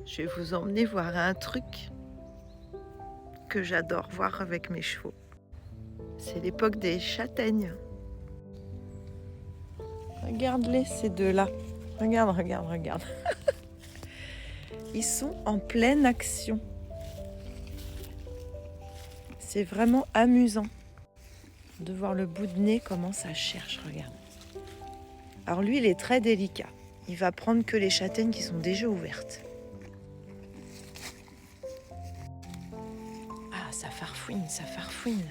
je vais vous emmener voir un truc que j'adore voir avec mes chevaux. C'est l'époque des châtaignes. Regarde-les, ces deux-là. Regarde, regarde, regarde. Ils sont en pleine action. C'est vraiment amusant de voir le bout de nez, comment ça cherche, regarde. Alors lui, il est très délicat. Il va prendre que les châtaignes qui sont déjà ouvertes. Ah, ça farfouine, ça farfouine.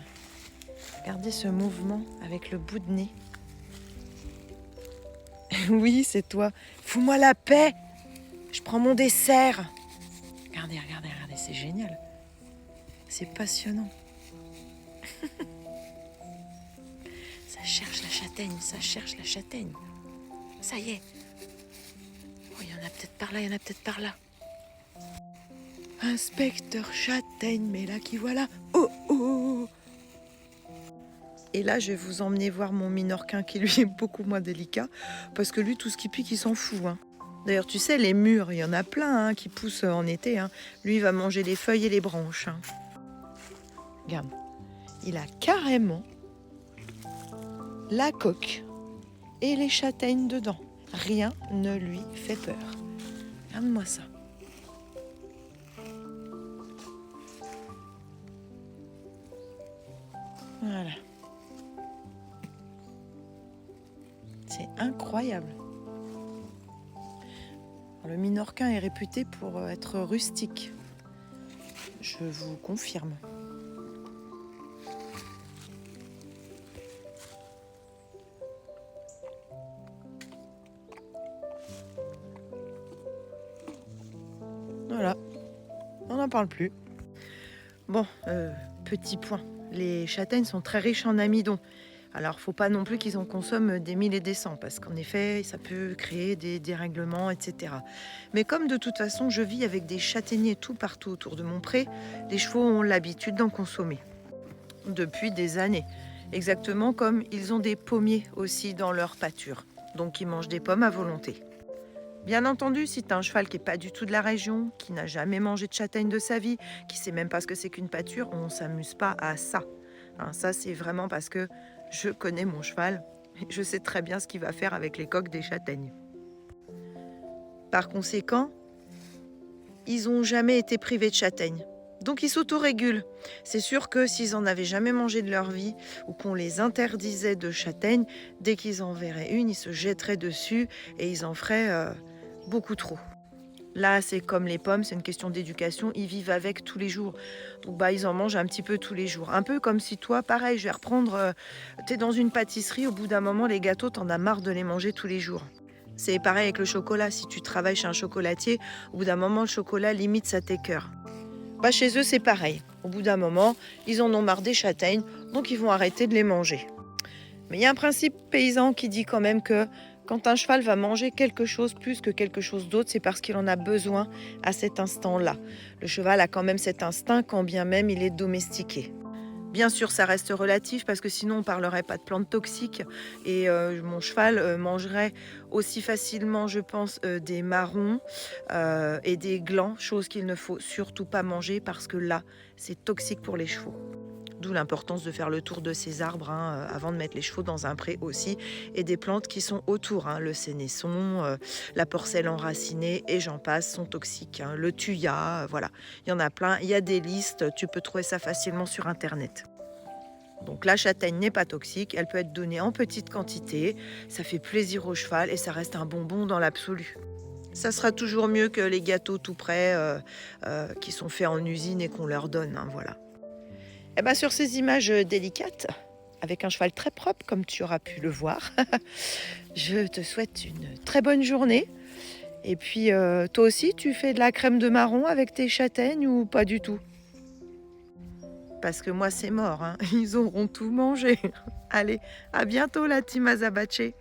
Regardez ce mouvement avec le bout de nez. Oui, c'est toi. Fous-moi la paix. Je prends mon dessert. Regardez, regardez, regardez, c'est génial. C'est passionnant. Ça cherche la châtaigne, ça cherche la châtaigne. Ça y est. Oh, il y en a peut-être par là, il y en a peut-être par là. Inspecteur châtaigne, mais là qui voilà. Oh, oh. Et là, je vais vous emmener voir mon minorquin qui lui est beaucoup moins délicat. Parce que lui, tout ce qui pique, il s'en fout. Hein. D'ailleurs, tu sais, les mûres, il y en a plein qui poussent en été. Hein. Lui, il va manger les feuilles et les branches. Hein. Regarde, il a carrément la coque et les châtaignes dedans. Rien ne lui fait peur. Regarde-moi ça. Voilà. C'est incroyable. Le minorquin est réputé pour être rustique. Je vous confirme. Voilà, on n'en parle plus. Bon, petit point. Les châtaignes sont très riches en amidon. Alors, faut pas non plus qu'ils en consomment des mille et des cents, parce qu'en effet, ça peut créer des dérèglements, etc. Mais comme de toute façon, je vis avec des châtaigniers tout partout autour de mon pré, les chevaux ont l'habitude d'en consommer. Depuis des années. Exactement comme ils ont des pommiers aussi dans leur pâture. Donc, ils mangent des pommes à volonté. Bien entendu, si tu as un cheval qui n'est pas du tout de la région, qui n'a jamais mangé de châtaigne de sa vie, qui ne sait même pas ce que c'est qu'une pâture, on ne s'amuse pas à ça. Hein, ça, c'est vraiment parce que je connais mon cheval et je sais très bien ce qu'il va faire avec les coques des châtaignes. Par conséquent, ils n'ont jamais été privés de châtaignes. Donc ils s'autorégulent. C'est sûr que s'ils n'en avaient jamais mangé de leur vie ou qu'on les interdisait de châtaignes, dès qu'ils en verraient une, ils se jetteraient dessus et ils en feraient beaucoup trop. Là, c'est comme les pommes, c'est une question d'éducation. Ils vivent avec tous les jours. Donc, ils en mangent un petit peu tous les jours. Un peu comme si toi, pareil, je vais reprendre... t'es dans une pâtisserie, au bout d'un moment, les gâteaux, t'en as marre de les manger tous les jours. C'est pareil avec le chocolat. Si tu travailles chez un chocolatier, au bout d'un moment, le chocolat, limite, ça t'écœure. Chez eux, c'est pareil. Au bout d'un moment, ils en ont marre des châtaignes, donc ils vont arrêter de les manger. Mais il y a un principe paysan qui dit quand même que quand un cheval va manger quelque chose plus que quelque chose d'autre, c'est parce qu'il en a besoin à cet instant-là. Le cheval a quand même cet instinct quand bien même il est domestiqué. Bien sûr, ça reste relatif parce que sinon on ne parlerait pas de plantes toxiques et mon cheval mangerait aussi facilement, je pense, des marrons et des glands, chose qu'il ne faut surtout pas manger parce que là, c'est toxique pour les chevaux. D'où l'importance de faire le tour de ces arbres avant de mettre les chevaux dans un pré aussi. Et des plantes qui sont autour. Le sénesson, la porcelle enracinée et j'en passe sont toxiques. Le thuya, voilà. Il y en a plein. Il y a des listes. Tu peux trouver ça facilement sur Internet. Donc la châtaigne n'est pas toxique. Elle peut être donnée en petite quantité. Ça fait plaisir au cheval et ça reste un bonbon dans l'absolu. Ça sera toujours mieux que les gâteaux tout prêts qui sont faits en usine et qu'on leur donne. Voilà. Sur ces images délicates, avec un cheval très propre, comme tu auras pu le voir, je te souhaite une très bonne journée. Et puis, toi aussi, tu fais de la crème de marron avec tes châtaignes ou pas du tout? Parce que moi, c'est mort, ils auront tout mangé. Allez, à bientôt la team Azabache.